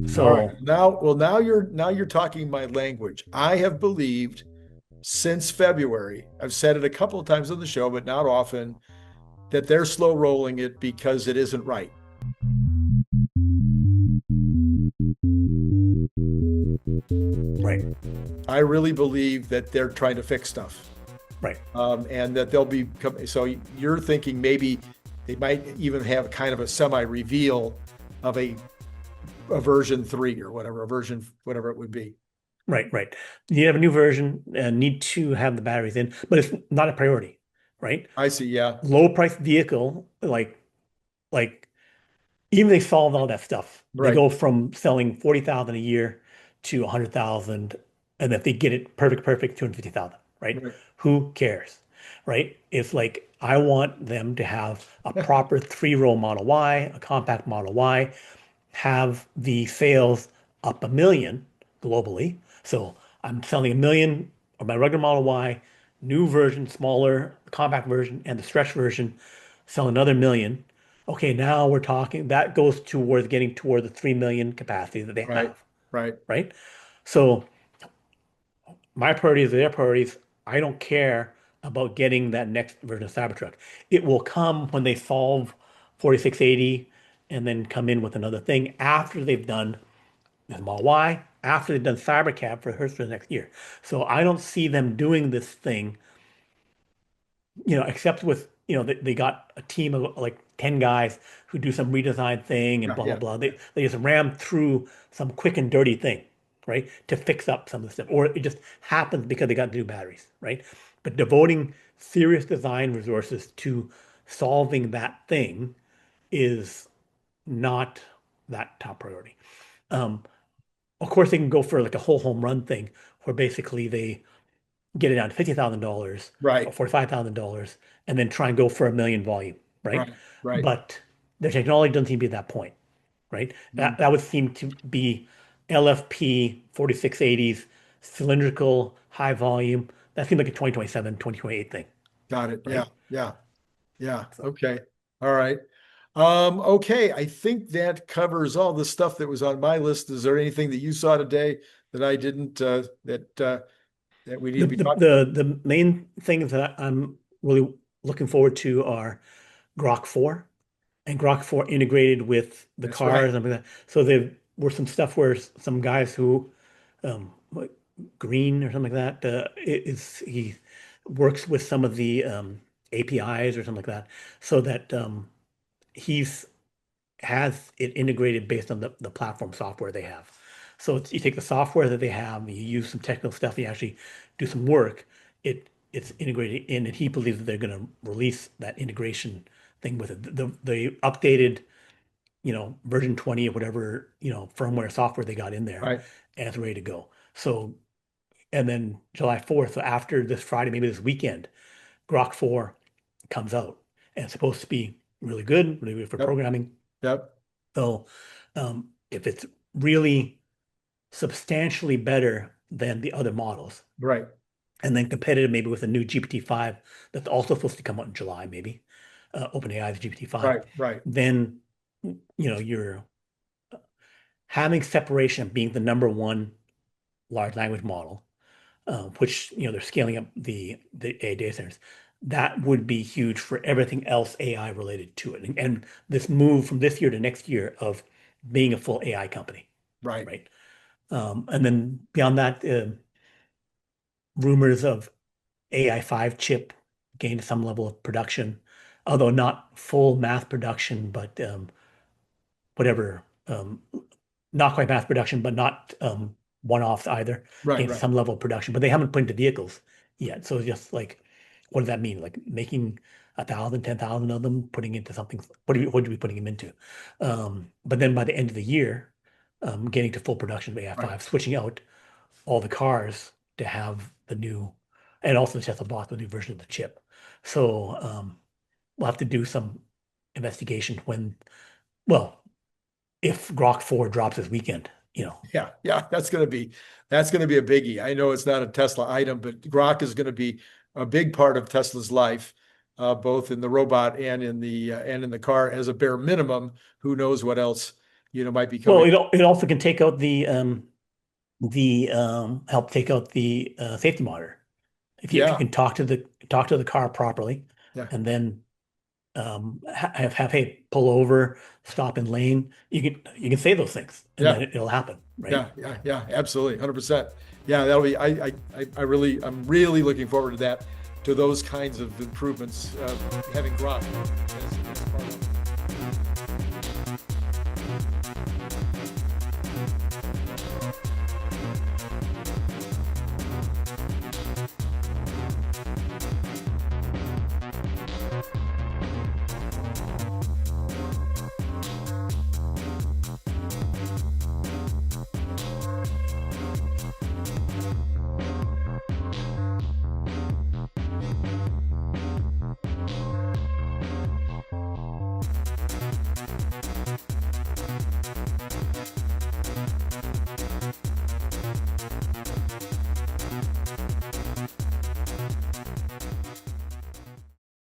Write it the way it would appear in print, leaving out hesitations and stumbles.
So, All right. Now you're talking my language. I have believed since February, I've said it a couple of times on the show, but not often, that they're slow rolling it because it isn't right. right, I really believe that they're trying to fix stuff, right. and that they'll be. So you're thinking maybe they might even have kind of a semi reveal of a version 3 or whatever, a version whatever it would be. Right, right. You have a new version and need to have the batteries in, but it's not a priority, right? I see. Yeah. Low price vehicle, like even they solve all that stuff. They Right. go from selling 40,000 a year to 100,000, and if they get it perfect, 250,000, right? Right. Who cares, right? It's like I want them to have a proper three-row Model Y, a compact Model Y, have the sales up 1 million globally. So I'm selling 1 million of my regular Model Y, new version, smaller, compact version, and the stretch version, sell another 1 million. Okay, now we're talking that goes towards getting toward the 3 million capacity that they Right. have, Right. right? So my priorities are their priorities. I don't care about getting that next version of Cybertruck. It will come when they solve 4680 and then come in with another thing after they've done the Model Y, after they've done Cybercab for Hertz for the next year. So I don't see them doing this thing, except with, they got a team of like 10 guys who do some redesign thing and Yeah. blah, blah, Yeah. blah. They just ram through some quick and dirty thing, right? To fix up some of the stuff. Or it just happens because they got new batteries, right? But devoting serious design resources to solving that thing is not that top priority. Um, of course, they can go for like a whole home run thing where basically they get it down to $50,000 or Right. $45,000 and then try and go for 1 million volume, right? Right. Right. But their technology doesn't seem to be at that point, right? Mm. That would seem to be LFP 4680s, cylindrical, high volume. That seems like a 2027, 2028 thing, Got it. Yeah. right? Yeah. Yeah. So Okay. All right. Okay. I think that covers all the stuff that was on my list. Is there anything that you saw today that I didn't, that we need the to be the talking about? the, the main things that I'm really looking forward to are Grok 4 and Grok 4 integrated with the That's right. cars and everything like that. So there were some stuff where some guys who, what, Green or something like that, he works with some of the APIs or something like that, so that he's has it integrated based on the platform software they have. So you take the software that they have, you use some technical stuff, you actually do some work, it's integrated in, and he believes that they're going to release that integration thing with it. The updated, version 20 or whatever, firmware software they got in there, Right. and it's ready to go. So, and then July 4th, so after this Friday, maybe this weekend, Grok 4 comes out, and it's supposed to be really good for Yep. programming. Yep. So, if it's really substantially better than the other models, Right. and then competitive maybe with a new GPT-5 that's also supposed to come out in July, maybe, OpenAI's GPT-5, Right. Right. then you're having separation being the number one large language model, which they're scaling up the AI data centers. That would be huge for everything else AI related to it, and this move from this year to next year of being a full AI company, Right. right? And then beyond that, rumors of AI 5 chip gained some level of production, although not full mass production, but whatever, not quite mass production, but not one-offs either, Right. gained Right. some level of production, but they haven't put into vehicles yet. So it's just like, what does that mean? Like making 1,000, 10,000 of them, putting into something, what are we putting them into? But then by the end of the year, getting to full production of Right. AI 5, switching out all the cars to have the new, and also the Tesla bought the new version of the chip. So we'll have to do some investigation when, well, if Grok 4 drops this weekend, Yeah. Yeah. That's gonna be a biggie. I know it's not a Tesla item, but Grok is going to be a big part of Tesla's life. both in the robot and in the car as a bare minimum. Who knows what else, might be Well, coming. it also can take out the help take out the safety monitor. If you Yeah, can talk to the car properly, yeah, and then have hey, pull over, stop in lane. You can say those things, and yeah, then it'll happen, right? yeah, absolutely, 100%. Yeah, that'll be. I'm really looking forward to that, to those kinds of improvements, having Grok as